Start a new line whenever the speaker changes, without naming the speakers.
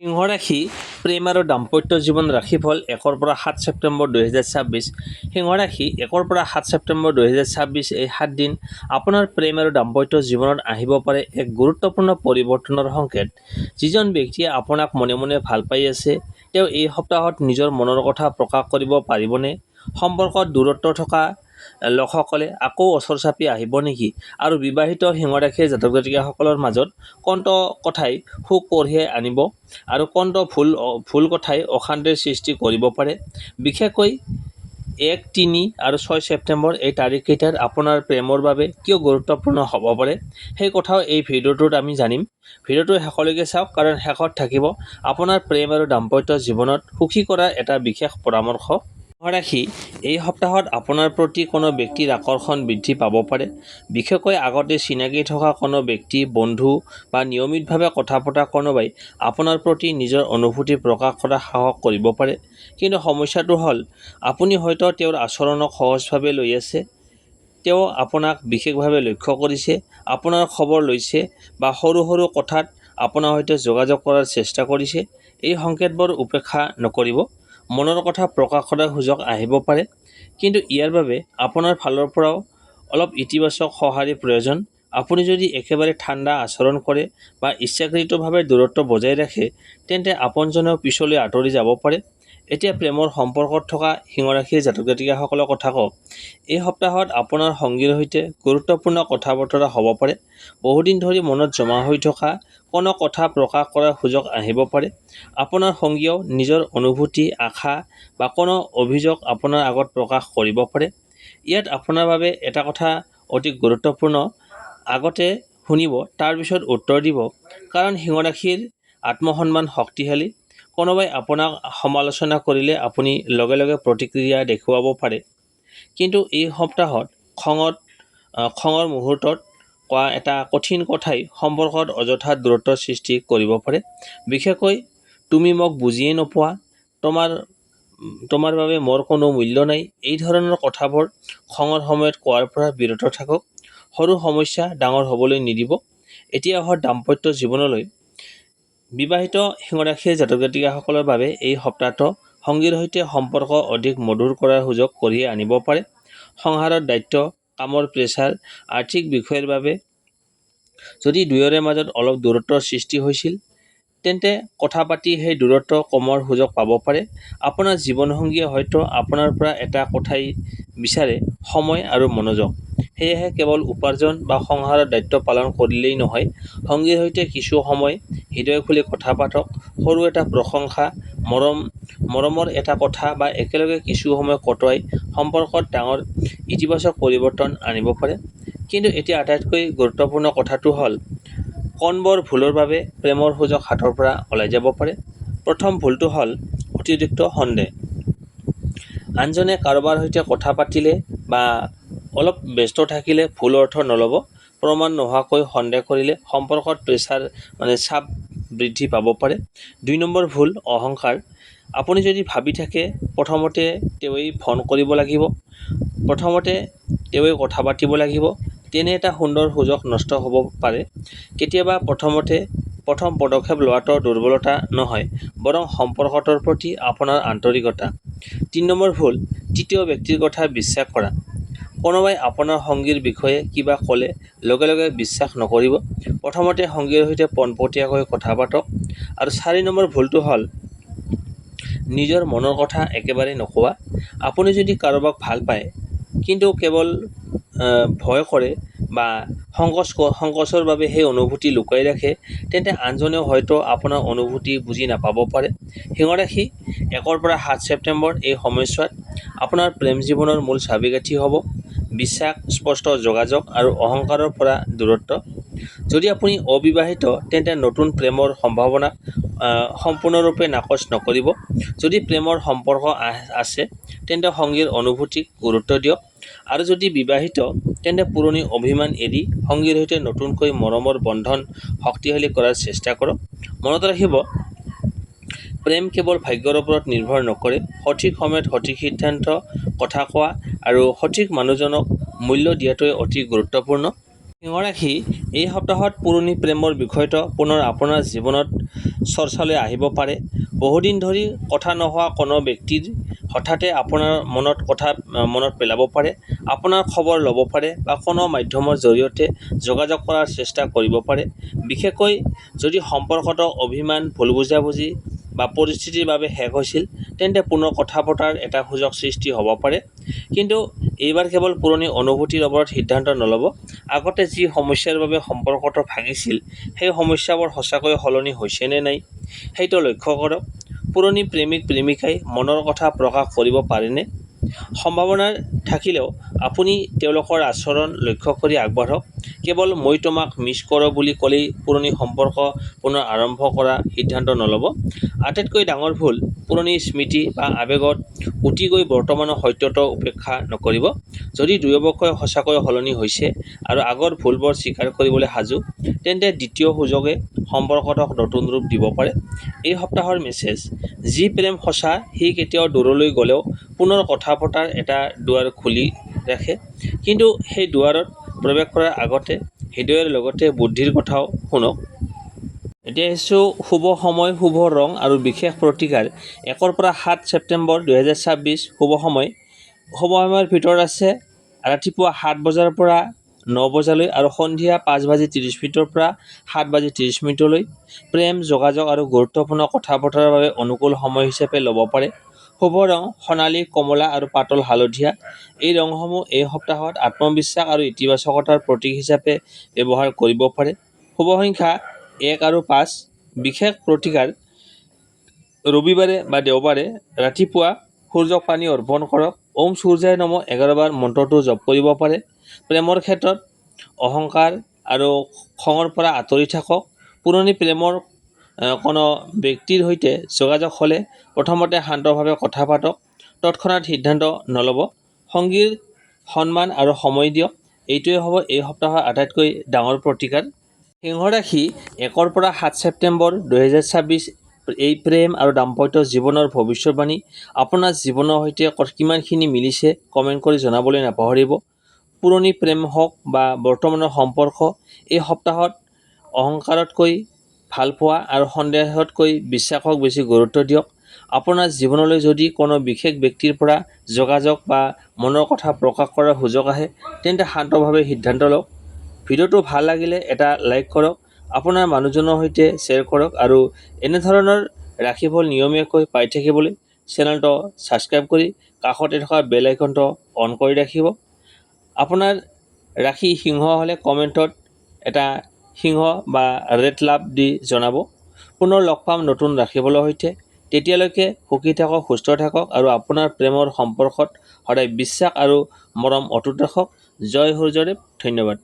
সিংহ ৰাশি প্ৰেম আৰু দাম্পত্য জীৱন ৰাশিফল 1 পৰা 7 ছেপ্টেম্বৰ 2026। সিংহ ৰাশি 1 পৰা 7 ছেপ্টেম্বৰ 2026 এই 7 দিন আপোনাৰ প্ৰেম আৰু দাম্পত্য জীৱনত আহিব পাৰে এক গুৰুত্বপূৰ্ণ পৰিৱৰ্তনৰ সংকেত। যিজন ব্যক্তিয়ে আপোনাক মনে মনে ভাল পাই আছে তেওঁ এই সপ্তাহত নিজৰ মনৰ কথা প্ৰকাশ কৰিব পাৰিবনে? সম্পৰ্কত দূৰত্ব থকা লোকসকলে আকৌ ওচৰ চাপি আহিব নেকি? আৰু বিবাহিত সিংহ ৰাশিৰ জাতক জাতিকাসকলৰ মাজত কোনটো কথাই সুখ কঢ়িয়াই আনিব আৰু কোনটো ভুল কথাই অশান্তিৰ সৃষ্টি কৰিব পাৰে? বিশেষকৈ 1, 3 আৰু 6 ছেপ্টেম্বৰ এই তাৰিখকেইটাত আপোনাৰ প্ৰেমৰ বাবে কিয় গুৰুত্বপূৰ্ণ হ'ব পাৰে সেই কথাও এই ভিডিঅ'টোত আমি জানিম। ভিডিঅ'টো শেষলৈকে চাওক, কাৰণ শেষত থাকিব আপোনাৰ প্ৰেম আৰু দাম্পত্য জীৱনত সুখী কৰাৰ এটা বিশেষ পৰামৰ্শ। সিংহ ৰাশি এই সপ্তাহত আপোনাৰ প্ৰতি কোনো ব্যক্তিৰ আকৰ্ষণ বৃদ্ধি পাব পাৰে। বিশেষকৈ আগতে চিনাকি থকা কোনো ব্যক্তি, বন্ধু বা নিয়মিতভাৱে কথা পতা কোনোবাই আপোনাৰ প্ৰতি নিজৰ অনুভূতি প্ৰকাশ কৰা সাহস কৰিব পাৰে। কিন্তু সমস্যাটো হ'ল আপুনি হয়তো তেওঁৰ আচৰণক সহজভাৱে লৈ আছে। তেওঁ আপোনাক বিশেষভাৱে লক্ষ্য কৰিছে, আপোনাৰ খবৰ লৈছে বা সৰু সৰু কথাত আপোনাৰ সৈতে যোগাযোগ কৰাৰ চেষ্টা কৰিছে। এই সংকেতবোৰ উপেক্ষা নকৰিব। মনৰ কথা প্ৰকাশ কৰাৰ সুযোগ আহিব পাৰে, কিন্তু ইয়াৰ বাবে আপোনাৰ ফালৰ পৰাও অলপ ইতিবাচক সঁহাৰিৰ প্ৰয়োজন। আপুনি যদি একেবাৰে ঠাণ্ডা আচৰণ কৰে বা ইচ্ছাকৃতভাৱে দূৰত্ব বজাই ৰাখে তেন্তে আপোনজনেও পিছলৈ আঁতৰি যাব পাৰে। এতিয়া প্ৰেমৰ সম্পৰ্কত থকা সিংহ ৰাশিৰ জাতক জাতিকাসকলৰ কথা কওঁ। এই সপ্তাহত আপোনাৰ সংগীৰ সৈতে গুৰুত্বপূৰ্ণ কথা বতৰা হ'ব পাৰে। বহুদিন ধৰি মনত জমা হৈ থকা কোনো কথা প্ৰকাশ কৰাৰ সুযোগ আহিব পাৰে। আপোনাৰ সংগীয়েও নিজৰ অনুভূতি, আশা বা কোনো অভিযোগ আপোনাৰ আগত প্ৰকাশ কৰিব পাৰে। ইয়াত আপোনাৰ বাবে এটা কথা অতি গুৰুত্বপূৰ্ণ, আগতে শুনিব তাৰ পিছত উত্তৰ দিব, কাৰণ সিংহ ৰাশিৰ আত্মসন্মান শক্তিশালী। কোনোবাই আপোনাক সমালোচনা কৰিলে আপুনি লগে লগে প্ৰতিক্ৰিয়া দেখুৱাব পাৰে, কিন্তু এই সপ্তাহত খঙৰ মুহূৰ্তত কোৱা এটা কঠিন কথাই সম্পৰ্কত অযথা দূৰত্বৰ সৃষ্টি কৰিব পাৰে। বিশেষকৈ তুমি মোক বুজিয়ে নোপোৱা, তোমাৰ বাবে মোৰ কোনো মূল্য নাই, এই ধৰণৰ কথাবোৰ খঙৰ সময়ত কোৱাৰ পৰা বিৰত থাকক। সৰু সমস্যা ডাঙৰ হ'বলৈ নিদিব। এতিয়া অহা দাম্পত্য জীৱনলৈ। বিবাহিত সিংহ ৰাশিৰ জাতক জাতিকাসকলৰ বাবে এই সপ্তাহটো সংগীৰ সৈতে সম্পৰ্ক অধিক মধুৰ কৰাৰ সুযোগ কঢ়িয়াই আনিব পাৰে। সংসাৰৰ দায়িত্ব, কামৰ প্ৰেছাৰ, আৰ্থিক বিষয়ৰ বাবে যদি দুয়োৰে মাজত অলপ দূৰত্বৰ সৃষ্টি হৈছিল তেন্তে কথা পাতি সেই দূৰত্ব কমোৱাৰ সুযোগ পাব পাৰে। আপোনাৰ জীৱনসংগীয়ে হয়তো আপোনাৰ পৰা এটা কথাই বিচাৰে, সময় আৰু মনোযোগ। সেয়েহে কেৱল উপাৰ্জন বা সংসাৰৰ দায়িত্ব পালন কৰিলেই নহয়, সংগীৰ সৈতে কিছু সময় হৃদয় খুলি কথা পাতক। সৰু এটা প্ৰশংসা, মৰমৰ এটা কথা বা একেলগে কিছু সময় কটোৱাই সম্পৰ্কত ডাঙৰ ইতিবাচক পৰিৱৰ্তন আনিব পাৰে। কিন্তু এতিয়া আটাইতকৈ গুৰুত্বপূৰ্ণ কথাটো হ'ল কোনবোৰ ভুলৰ বাবে প্ৰেমৰ সুযোগ হাতৰ পৰা ওলাই যাব পাৰে। প্ৰথম ভুলটো হ'ল অতিৰিক্ত সন্দেহ। আনজনে কাৰোবাৰ সৈতে কথা পাতিলে বা অলপ ব্যস্ত থাকিলে ভুল অৰ্থ নল'ব। প্ৰমাণ নোহোৱাকৈ সন্দেহ কৰিলে সম্পৰ্কত চাপ বৃদ্ধি পাব পাৰে। 2 নম্বৰ ভুল, অহংকাৰ। আপুনি যদি ভাবি থাকে প্ৰথমতে তেওঁৱেই ফোন কৰিব লাগিব, প্ৰথমতে তেওঁৱেই কথা পাতিব লাগিব, তেনে এটা সুন্দৰ সুযোগ নষ্ট হ'ব পাৰে। কেতিয়াবা প্ৰথম পদক্ষেপ লোৱাটো দুৰ্বলতা নহয়, বৰং সম্পৰ্কটোৰ প্ৰতি আপোনাৰ আন্তৰিকতা। 3 নম্বৰ ভুল, তৃতীয় ব্যক্তিৰ কথা বিশ্বাস কৰা। কোনোবাই আপোনাৰ সংগীৰ বিষয়ে কিবা ক'লে লগে লগে বিশ্বাস নকৰিব। প্ৰথমতে সংগীৰ সৈতে পোনপটীয়াকৈ কথা পাতক। আৰু 4 নম্বৰ ভুলটো হ'ল নিজৰ মনৰ কথা একেবাৰে নকোৱা। আপুনি যদি কাৰোবাক ভাল পায় কিন্তু কেৱল ভয় কৰে বা সংকোচৰ বাবে সেই অনুভূতি লুকাই ৰাখে তেন্তে আনজনেও হয়তো আপোনাৰ অনুভূতি বুজি নাপাব পাৰে। সিংহ ৰাশি 1 পৰা 7 ছেপ্টেম্বৰ এই সময়ছোৱাত আপোনাৰ প্ৰেম জীৱনৰ মূল চাবিকাঠি হ'ব বিশ্বাস, স্পষ্ট যোগাযোগ আৰু অহংকাৰৰ পৰা দূৰত্ব। যদি আপুনি অবিবাহিত তেন্তে নতুন প্ৰেমৰ সম্ভাৱনাক সম্পূৰ্ণৰূপে নাকচ নকৰিব। যদি প্ৰেমৰ সম্পৰ্ক আছে তেন্তে সংগীৰ অনুভূতিক গুৰুত্ব দিয়ক, আৰু যদি বিবাহিত তেন্তে পুৰণি অভিমান এৰি সংগীৰ সৈতে নতুনকৈ মৰমৰ বন্ধন শক্তিশালী কৰাৰ চেষ্টা কৰক। মনত ৰাখিব, প্ৰেম কেৱল ভাগ্যৰ ওপৰত নিৰ্ভৰ নকৰে। সঠিক সময়ত সঠিক সিদ্ধান্ত, কথা কোৱা আৰু সঠিক মানুহজনক মূল্য দিয়াটোৱে অতি গুৰুত্বপূৰ্ণ। সিংহ ৰাশি এই সপ্তাহত পুৰণি প্ৰেমৰ বিষয়টো পুনৰ আপোনাৰ জীৱনত চৰ্চালৈ আহিব পাৰে। বহুদিন ধৰি কথা নোহোৱা কোনো ব্যক্তিৰ হঠাতে আপোনাৰ মনত পেলাব পাৰে, আপোনাৰ খবৰ ল'ব পাৰে বা কোনো মাধ্যমৰ জৰিয়তে যোগাযোগ কৰাৰ চেষ্টা কৰিব পাৰে। বিশেষকৈ যদি সম্পৰ্কটো অভিমান, ভুল বুজাবুজি বা পৰিস্থিতিৰ বাবে শেষ হৈছিল, তেন্তে পুনৰ কথা পতাৰ এটা সুযোগ সৃষ্টি হ'ব পাৰে। কিন্তু এইবাৰ কেৱল পুৰণি অনুভূতিৰ ওপৰত সিদ্ধান্ত নল'ব। আগতে যি সমস্যাৰ বাবে সম্পৰ্কটো ভাঙিছিল, সেই সমস্যাবোৰ সঁচাকৈ সলনি হৈছে নে নাই সেইটো লক্ষ্য কৰক। পুৰণি প্ৰেমিক-প্ৰেমিকাই মনৰ কথা প্ৰকাশ কৰিব পাৰেনে? সম্ভাৱনা থাকিলেও আপুনি তেওঁলোকৰ আচৰণ লক্ষ্য কৰি আগবাঢ়ক। কেৱল মই তোমাক মিছ কৰোঁ বুলি ক'লেই পুৰণি সম্পৰ্ক পুনৰ আৰম্ভ কৰা সিদ্ধান্ত নল'ব। আটাইতকৈ ডাঙৰ ভুল, পুৰণি স্মৃতি বা আৱেগত উটি গৈ বৰ্তমানৰ সত্যটো উপেক্ষা নকৰিব। যদি দুয়োপক্ষই সঁচাকৈ সলনি হৈছে আৰু আগৰ ভুলবোৰ স্বীকাৰ কৰিবলৈ সাজু, তেন্তে দ্বিতীয় সুযোগে সম্পৰ্কটোক নতুন ৰূপ দিব পাৰে। এই সপ্তাহৰ মেছেজ, যি প্ৰেম সঁচা সি কেতিয়াও দূৰলৈ গ'লেও পুনৰ কথা পতাৰ এটা দুৱাৰ খুলি ৰাখে। কিন্তু সেই দুৱাৰত প্ৰৱেশ কৰাৰ আগতে হৃদয়ৰ লগতে বুদ্ধিৰ কথাও শুনক। এতিয়া আহিছোঁ শুভ সময়, শুভ ৰং আৰু বিশেষ প্ৰতিকাৰ। 1 পৰা 7 ছেপ্টেম্বৰ 2026 শুভ সময়ৰ ভিতৰত আছে ৰাতিপুৱা 7 বজাৰ পৰা 9 বজালৈ আৰু সন্ধিয়া 5:30 পৰা 7:30 প্ৰেম, যোগাযোগ আৰু গুৰুত্বপূৰ্ণ কথা বতৰাৰ বাবে অনুকূল সময় হিচাপে ল'ব পাৰে। শুভ ৰং সোণালী, কমলা আৰু পাতল হালধীয়া। এই ৰংসমূহ এই সপ্তাহত আত্মবিশ্বাস আৰু ইতিবাচকতাৰ প্ৰতীক হিচাপে ব্যৱহাৰ কৰিব পাৰে। শুভ সংখ্যা 1 আৰু 5। বিশেষ প্ৰতিকাৰ, ৰবিবাৰে বা দেওবাৰে ৰাতিপুৱা সূৰ্যক পানী অৰ্পণ কৰক। ওম সূৰ্যায় নমঃ 11 বাৰ মন্ত্ৰটো জপ কৰিব পাৰে। প্ৰেমৰ ক্ষেত্ৰত অহংকাৰ আৰু খঙৰ পৰা আঁতৰি থাকক। পুৰণি প্ৰেমৰ কোনো ব্যক্তিৰ সৈতে যোগাযোগ হ'লে প্ৰথমতে শান্তভাৱে কথা পাতক, তৎক্ষণাত সিদ্ধান্ত নল'ব। সংগীৰ সন্মান আৰু সময় দিয়ক। এইটোৱে হ'ব এই সপ্তাহৰ আটাইতকৈ ডাঙৰ প্ৰতিকাৰ। সিংহ ৰাশি 1 পৰা 7 ছেপ্টেম্বৰ 2026 এই প্ৰেম আৰু দাম্পত্য জীৱনৰ ভৱিষ্যতবাণী। আপোনাৰ জীৱনৰ সৈতে কিমানখিনি মিলিছে কমেণ্ট কৰি জনাবলৈ নাপাহৰিব। পুৰণি প্ৰেম হওক বা বৰ্তমানৰ সম্পৰ্ক, এই সপ্তাহত অহংকাৰতকৈ ভালপোৱা আৰু সন্দেহতকৈ বিশ্বাসক বেছি গুৰুত্ব দিয়ক। আপোনাৰ জীৱনলৈ যদি কোনো বিশেষ ব্যক্তিৰ পৰা যোগাযোগ বা মনৰ কথা প্ৰকাশ কৰাৰ সুযোগ আহে, তেন্তে শান্তভাৱে সিদ্ধান্ত লওক। ভিডিঅ'টো ভাল লাগিলে এটা লাইক কৰক, আপোনাৰ মানুহজনৰ সৈতে শ্বেয়াৰ কৰক আৰু এনেধৰণৰ ৰাশিফল নিয়মীয়াকৈ পাই থাকিবলৈ চেনেলটো ছাবস্ক্ৰাইব কৰি কাষতে থকা বেল আইকনটো অন কৰি ৰাখিব। আপোনাৰ ৰাশি সিংহ হ'লে কমেণ্টত এটা সিংহ বা ৰেড লাভ দি জনাব। পুনৰ লগ পাম নতুন ৰাশিফলৰ সৈতে। তেতিয়ালৈকে সুখী থাকক, সুস্থ থাকক আৰু আপোনাৰ প্ৰেমৰ সম্পৰ্কত সদায় বিশ্বাস আৰু মৰম অটুট ৰাখক। জয় সূৰ্যদেৱ, ধন্যবাদ।